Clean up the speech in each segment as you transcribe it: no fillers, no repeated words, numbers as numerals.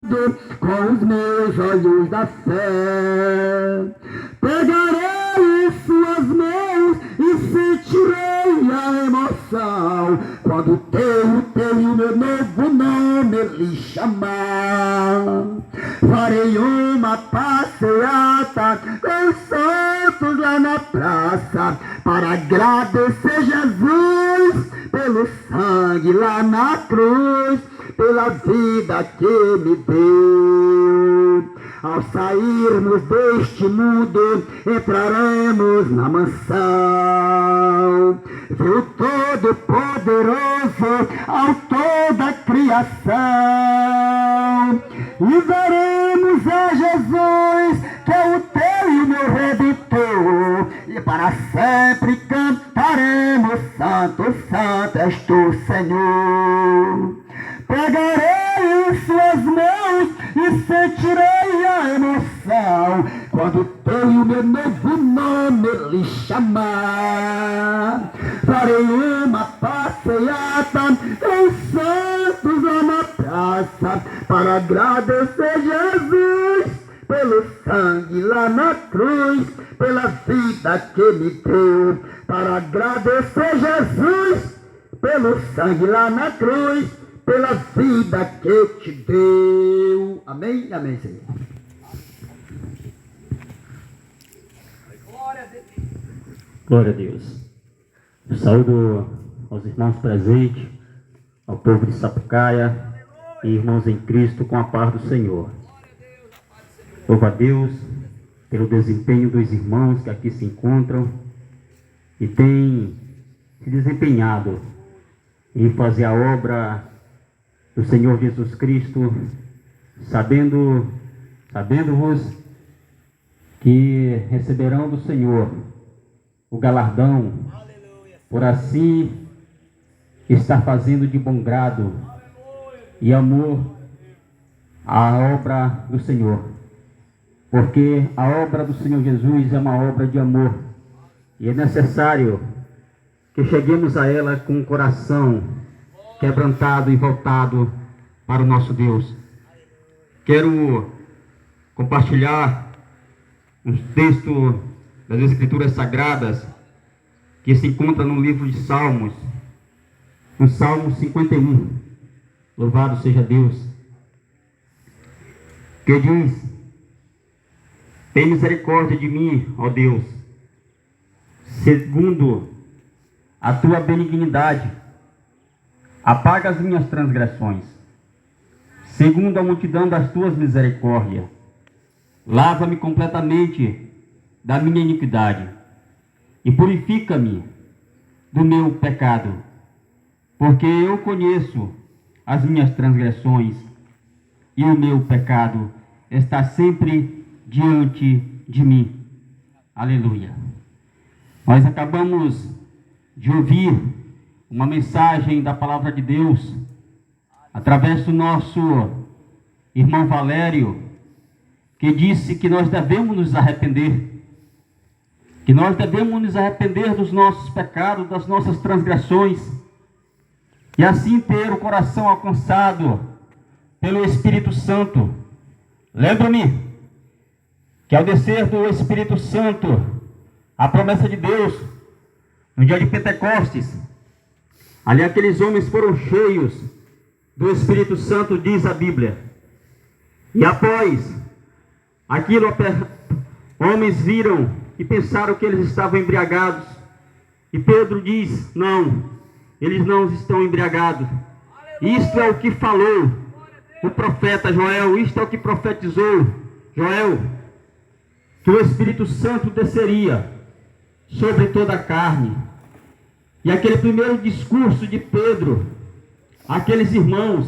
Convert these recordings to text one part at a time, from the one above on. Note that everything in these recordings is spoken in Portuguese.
com os meus olhos da fé. Pegarei em suas mãos e sentirei a emoção quando o meu novo nome lhe chamar. Farei uma passeata com os santos lá na praça para agradecer Jesus pelo sangue lá na cruz, pela vida que me deu. Ao sairmos deste mundo, entraremos na mansão do Todo-Poderoso, Autor da criação, e veremos a Jesus, que é o teu e o meu Redentor, e para sempre cantaremos: Santo, Santo és tu, Senhor. Pegarei em suas mãos e sentirei a emoção quando teu e o meu novo nome lhe chamar. Farei uma passeata com os santos lá na praça para agradecer Jesus pelo sangue lá na cruz, pela vida que me deu. Para agradecer Jesus pelo sangue lá na cruz, pela vida que te deu. Amém? Amém, Senhor. Glória a Deus. Eu saúdo aos irmãos presentes, ao povo de Sapucaia e irmãos em Cristo com a paz do Senhor. Louvo a Deus pelo desempenho dos irmãos que aqui se encontram e têm se desempenhado em fazer a obra do Senhor Jesus Cristo, sabendo-vos que receberão do Senhor o galardão por assim estar fazendo de bom grado e amor a obra do Senhor, porque a obra do Senhor Jesus é uma obra de amor e é necessário que cheguemos a ela com o coração quebrantado e voltado para o nosso Deus. Quero compartilhar um texto das Escrituras Sagradas que se encontra no livro de Salmos, no Salmo 51. Louvado seja Deus. Que diz: tem misericórdia de mim, ó Deus, segundo a tua benignidade. Apaga as minhas transgressões, segundo a multidão das tuas misericórdias. Lava-me completamente da minha iniquidade e purifica-me do meu pecado, porque eu conheço as minhas transgressões e o meu pecado está sempre diante de mim. Aleluia. Nós acabamos de ouvir uma mensagem da palavra de Deus através do nosso irmão Valério, que disse que nós devemos nos arrepender, dos nossos pecados, das nossas transgressões, e assim ter o coração alcançado pelo Espírito Santo. Lembro-me que ao descer do Espírito Santo, a promessa de Deus, no dia de Pentecostes, ali aqueles homens foram cheios do Espírito Santo, diz a Bíblia. E após aquilo, homens viram e pensaram que eles estavam embriagados. E Pedro diz: não, eles não estão embriagados. Isto é o que falou o profeta Joel, isto é o que profetizou Joel, que o Espírito Santo desceria sobre toda a carne. E aquele primeiro discurso de Pedro, aqueles irmãos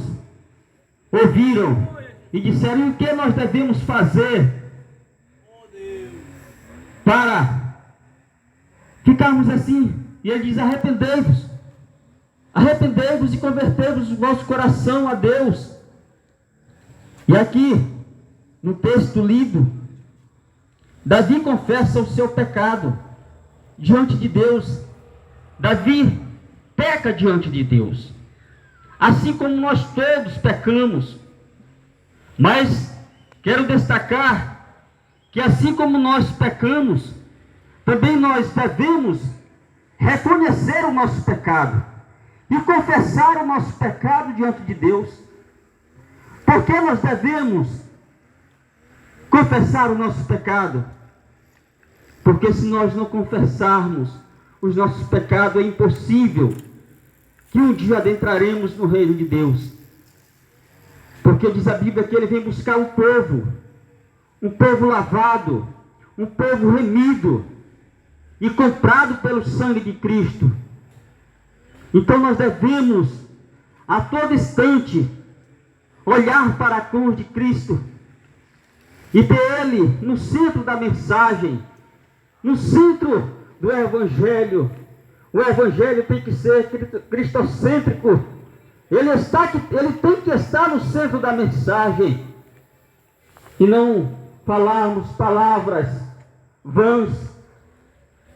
ouviram e disseram: e o que nós devemos fazer para ficarmos assim? E ele diz: arrependei-vos e convertei-vos o vosso coração a Deus. E aqui, no texto lido, Davi confessa o seu pecado diante de Deus. Davi peca diante de Deus, assim como nós todos pecamos. Mas quero destacar que assim como nós pecamos, também nós devemos reconhecer o nosso pecado e confessar o nosso pecado diante de Deus. Por que nós devemos confessar o nosso pecado? Porque se nós não confessarmos os nossos pecados, é impossível que um dia adentraremos no reino de Deus. Porque diz a Bíblia que ele vem buscar um povo lavado, um povo remido e comprado pelo sangue de Cristo. Então nós devemos a todo instante olhar para a cruz de Cristo e ter Ele no centro da mensagem, no centro do Evangelho. O Evangelho tem que ser cristocêntrico. Ele tem que estar no centro da mensagem e não falarmos palavras vãs,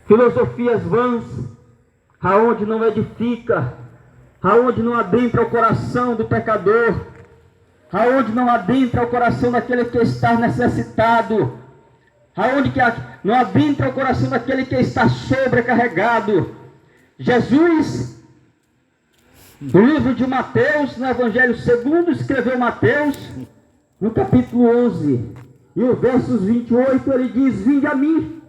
filosofias vãs, aonde não edifica, aonde não adentra o coração do pecador, aonde não adentra o coração daquele que está necessitado, aonde não adentra o coração daquele que está sobrecarregado. Jesus, no livro de Mateus, no Evangelho segundo escreveu Mateus, no capítulo 11, e o versos 28, ele diz: vinde a mim,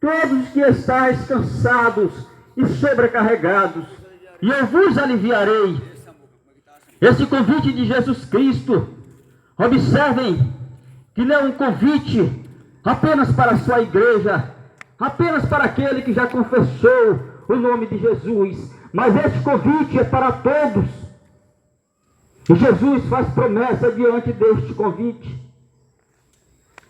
todos os que estáis cansados e sobrecarregados, e eu vos aliviarei. Esse convite de Jesus Cristo, observem que não é um convite apenas para a sua igreja, apenas para aquele que já confessou o nome de Jesus, mas esse convite é para todos. E Jesus faz promessa diante deste convite: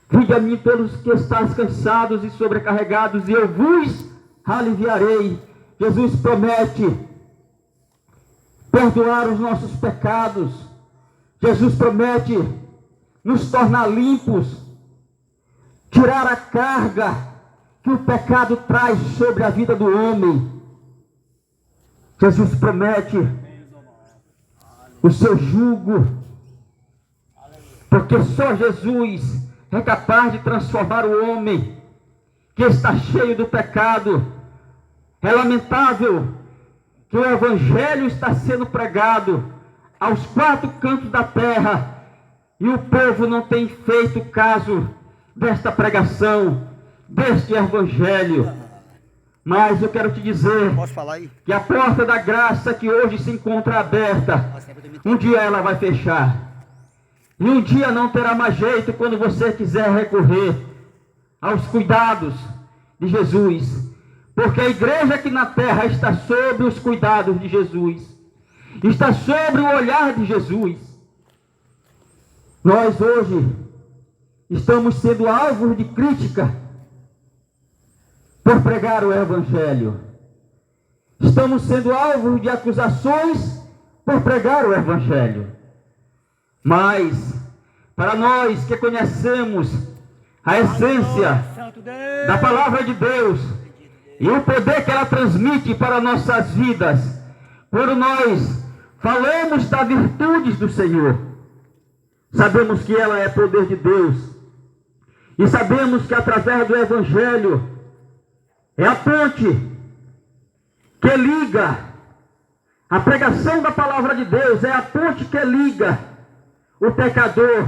vinde a mim todos os que estáis cansados e sobrecarregados, e eu vos aliviarei. Jesus promete perdoar os nossos pecados. Jesus promete nos tornar limpos, tirar a carga que o pecado traz sobre a vida do homem. Jesus promete o seu jugo, porque só Jesus é capaz de transformar o homem que está cheio do pecado. É lamentável que o Evangelho está sendo pregado aos quatro cantos da terra e o povo não tem feito caso desta pregação, deste Evangelho. Mas eu quero te dizer que a porta da graça que hoje se encontra aberta, um dia ela vai fechar. E um dia não terá mais jeito quando você quiser recorrer aos cuidados de Jesus. Porque a igreja aqui na terra está sob os cuidados de Jesus, está sobre o olhar de Jesus. Nós hoje estamos sendo alvos de crítica por pregar o Evangelho. Estamos sendo alvos de acusações por pregar o Evangelho. Mas, para nós que conhecemos a essência da palavra de Deus e o poder que ela transmite para nossas vidas, quando nós falamos das virtudes do Senhor, sabemos que ela é poder de Deus, e sabemos que através do Evangelho é a ponte que liga, a pregação da palavra de Deus é a ponte que liga o pecador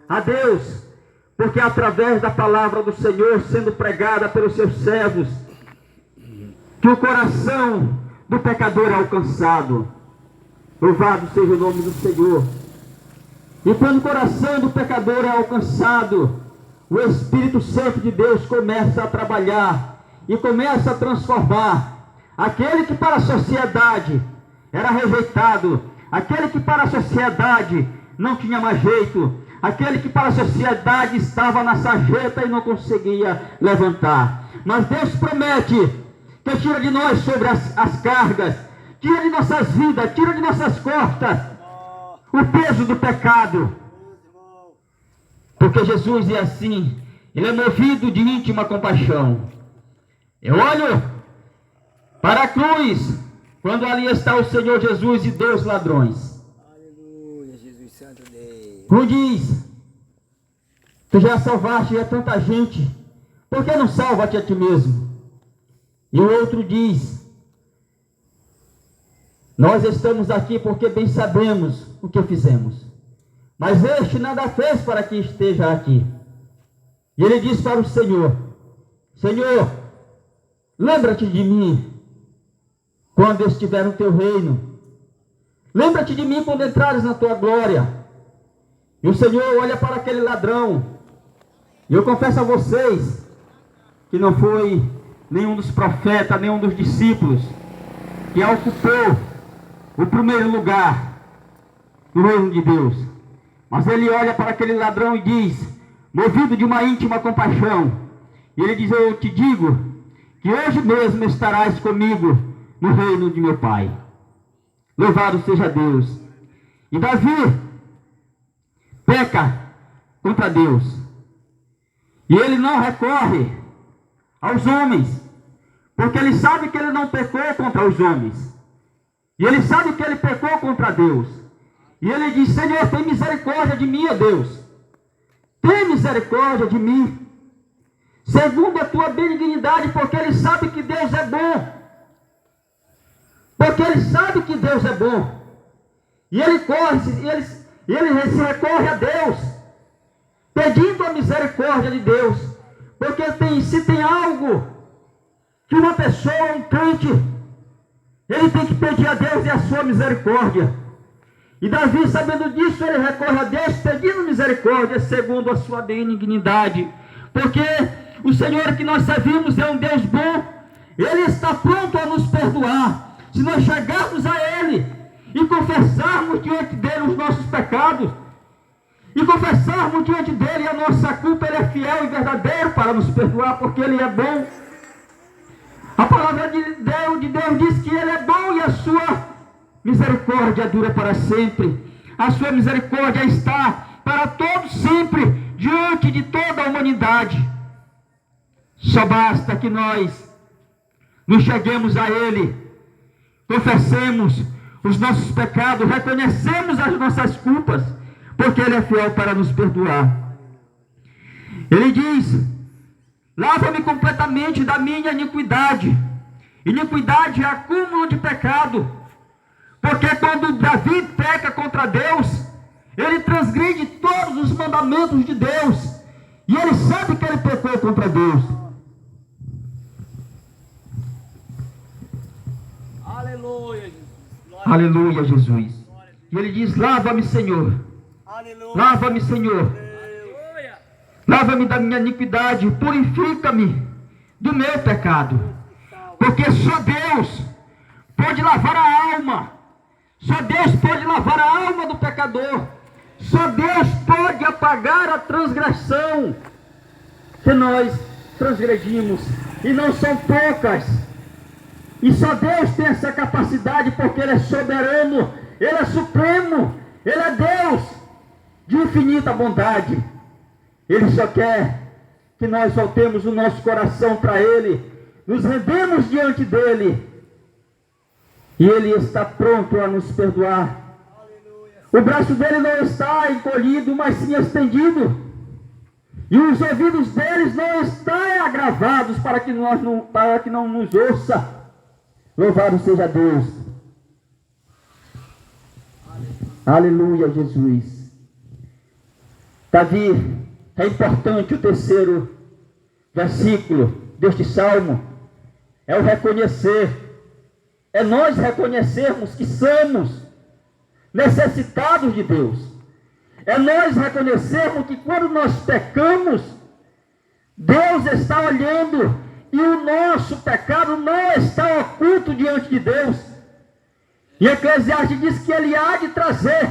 a Deus, porque é através da palavra do Senhor sendo pregada pelos seus servos que o coração do pecador é alcançado. Louvado seja o nome do Senhor. E quando o coração do pecador é alcançado, o Espírito Santo de Deus começa a trabalhar e começa a transformar aquele que para a sociedade era rejeitado, aquele que para a sociedade não tinha mais jeito, aquele que para a sociedade estava na sarjeta e não conseguia levantar. Mas Deus promete que tira de nós sobre as cargas, tira de nossas vidas, tira de nossas costas o peso do pecado. Porque Jesus é assim, Ele é movido de íntima compaixão. Eu olho para a cruz, quando ali está o Senhor Jesus e 2 ladrões. Aleluia, Jesus Santo Deus. Um diz: tu já salvaste a tanta gente, por que não salva-te a ti mesmo? E o outro diz: nós estamos aqui porque bem sabemos o que fizemos, mas este nada fez para que esteja aqui. E ele diz para o Senhor: Senhor, lembra-te de mim quando eu estiver no teu reino. Lembra-te de mim quando entrares na tua glória. E o Senhor olha para aquele ladrão. E eu confesso a vocês que não foi nenhum dos profetas, nenhum dos discípulos que ocupou o primeiro lugar no reino de Deus. Mas ele olha para aquele ladrão e diz, movido de uma íntima compaixão, e ele diz: eu te digo que hoje mesmo estarás comigo no reino de meu Pai. Louvado seja Deus. E Davi peca contra Deus, e ele não recorre aos homens, porque ele sabe que ele não pecou contra os homens, e ele sabe que ele pecou contra Deus. E ele diz: Senhor, tem misericórdia de mim, ó Deus, tem misericórdia de mim, segundo a tua benignidade, porque ele sabe que Deus é bom, porque ele sabe que Deus é bom. E ele ele se recorre a Deus, pedindo a misericórdia de Deus, porque se tem algo que uma pessoa, um crente, ele tem que pedir a Deus e a sua misericórdia. E Davi, sabendo disso, ele recorre a Deus, pedindo misericórdia, segundo a sua benignidade, porque o Senhor que nós servimos é um Deus bom, Ele está pronto a nos perdoar, se nós chegarmos a Ele e confessarmos diante dEle os nossos pecados, e confessarmos diante dEle a nossa culpa. Ele é fiel e verdadeiro para nos perdoar, porque Ele é bom. A palavra de Deus diz que Ele é bom e a sua misericórdia dura para sempre. A sua misericórdia está para todos sempre, diante de toda a humanidade. Só basta que nós nos cheguemos a Ele, confessemos os nossos pecados, reconhecemos as nossas culpas, porque Ele é fiel para nos perdoar. Ele diz: lava-me completamente da minha iniquidade. Iniquidade é acúmulo de pecado, porque quando Davi peca contra Deus, ele transgride todos os mandamentos de Deus, e ele sabe que ele pecou contra Deus. Aleluia. Aleluia, Jesus. E ele diz: lava-me, Senhor. Aleluia. Lava-me, Senhor. Aleluia. Lava-me da minha iniquidade, purifica-me do meu pecado. Porque só Deus pode lavar a alma. Só Deus pode lavar a alma do pecador. Só Deus pode apagar a transgressão que nós transgredimos. E não são poucas. E só Deus tem essa capacidade, porque Ele é soberano, Ele é supremo, Ele é Deus de infinita bondade. Ele só quer que nós voltemos o nosso coração para Ele, nos rendemos diante dEle, e Ele está pronto a nos perdoar. O braço dEle não está encolhido, mas sim estendido, e os ouvidos deles não estão agravados para que não nos ouça. Louvado seja Deus. Aleluia, Jesus. Davi, é importante o terceiro versículo deste salmo, é o reconhecer. É nós reconhecermos que somos necessitados de Deus. É nós reconhecermos que quando nós pecamos, Deus está olhando, e o nosso pecado não está oculto diante de Deus. E Eclesiastes diz que Ele há de trazer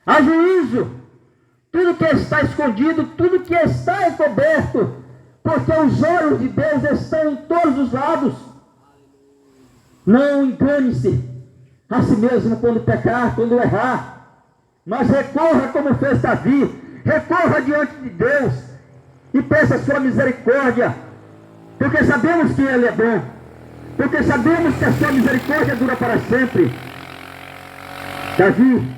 a juízo tudo que está escondido, tudo que está encoberto, porque os olhos de Deus estão em todos os lados. Não engane-se a si mesmo quando pecar, quando errar, mas recorra como fez Davi, recorra diante de Deus e peça a sua misericórdia, porque sabemos que Ele é bom, porque sabemos que a sua misericórdia dura para sempre. Davi,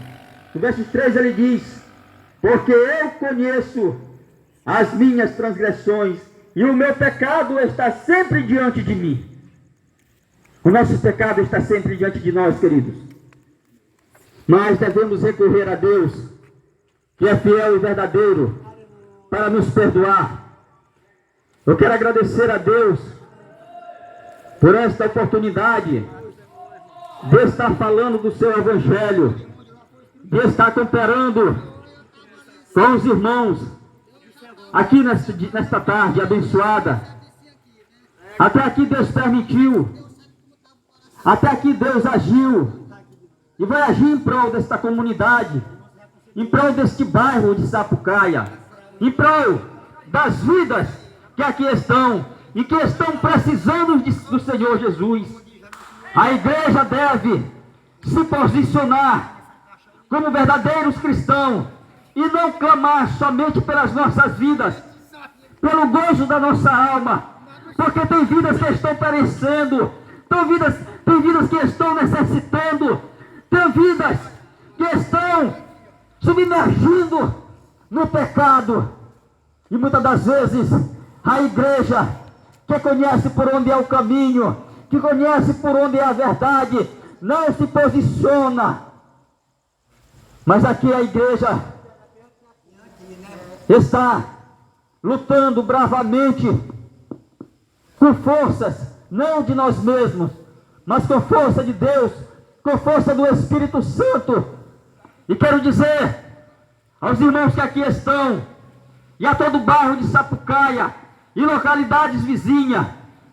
no verso 3, ele diz: porque eu conheço as minhas transgressões e o meu pecado está sempre diante de mim. O nosso pecado está sempre diante de nós, queridos. Mas devemos recorrer a Deus, que é fiel e verdadeiro, para nos perdoar. Eu quero agradecer a Deus por esta oportunidade de estar falando do seu Evangelho, de estar cooperando com os irmãos aqui nesta tarde abençoada. Até aqui Deus permitiu, até aqui Deus agiu e vai agir em prol desta comunidade, em prol deste bairro de Sapucaia, em prol das vidas que aqui estão e que estão precisando do Senhor Jesus. A igreja deve se posicionar como verdadeiros cristãos e não clamar somente pelas nossas vidas, pelo gozo da nossa alma, porque tem vidas que estão perecendo, tem vidas que estão necessitando, tem vidas que estão submergindo no pecado. E muitas das vezes a igreja, que conhece por onde é o caminho, que conhece por onde é a verdade, não se posiciona. Mas aqui a igreja está lutando bravamente, com forças, não de nós mesmos, mas com força de Deus, com força do Espírito Santo. E quero dizer aos irmãos que aqui estão, e a todo o bairro de Sapucaia, e localidades vizinhas,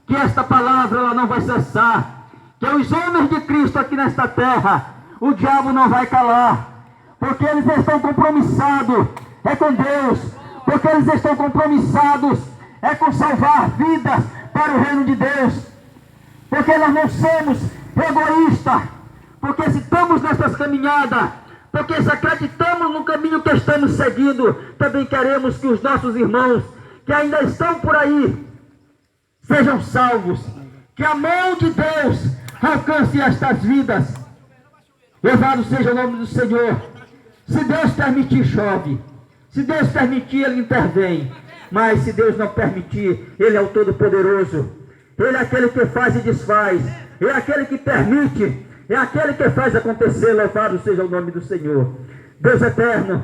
que esta palavra ela não vai cessar, que os homens de Cristo aqui nesta terra, o diabo não vai calar, porque eles estão compromissados com Deus, porque eles estão compromissados com salvar vidas para o reino de Deus, porque nós não somos egoístas, porque se estamos nessas caminhadas, porque se acreditamos no caminho que estamos seguindo, também queremos que os nossos irmãos que ainda estão por aí sejam salvos, que a mão de Deus alcance estas vidas. Louvado seja o nome do Senhor. Se Deus permitir, chove. Se Deus permitir, Ele intervém. Mas se Deus não permitir, Ele é o Todo-Poderoso. Ele é aquele que faz e desfaz. Ele é aquele que permite. É aquele que faz acontecer. Louvado seja o nome do Senhor. Deus eterno,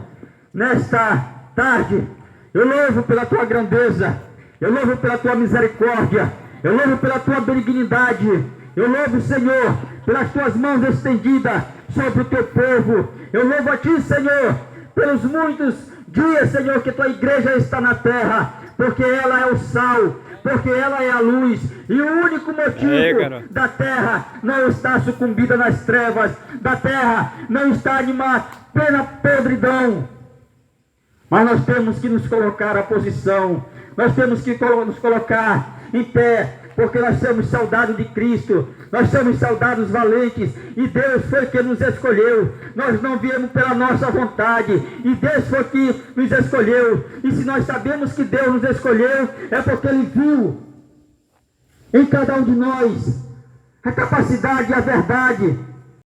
nesta tarde, eu louvo pela Tua grandeza. Eu louvo pela Tua misericórdia. Eu louvo pela Tua benignidade. Eu louvo, Senhor, pelas Tuas mãos estendidas sobre o Teu povo. Eu louvo a Ti, Senhor, pelos muitos dias, Senhor, que Tua igreja está na terra, porque ela é o sal, porque ela é a luz, e o único motivo da terra não está sucumbida nas trevas, da terra não está animada pela podridão. Mas nós temos que nos colocar à posição, nós temos que nos colocar em pé, porque nós somos soldados de Cristo, nós somos soldados valentes, e Deus foi que nos escolheu. Nós não viemos pela nossa vontade, e Deus foi que nos escolheu. E se nós sabemos que Deus nos escolheu, é porque Ele viu em cada um de nós a capacidade e a verdade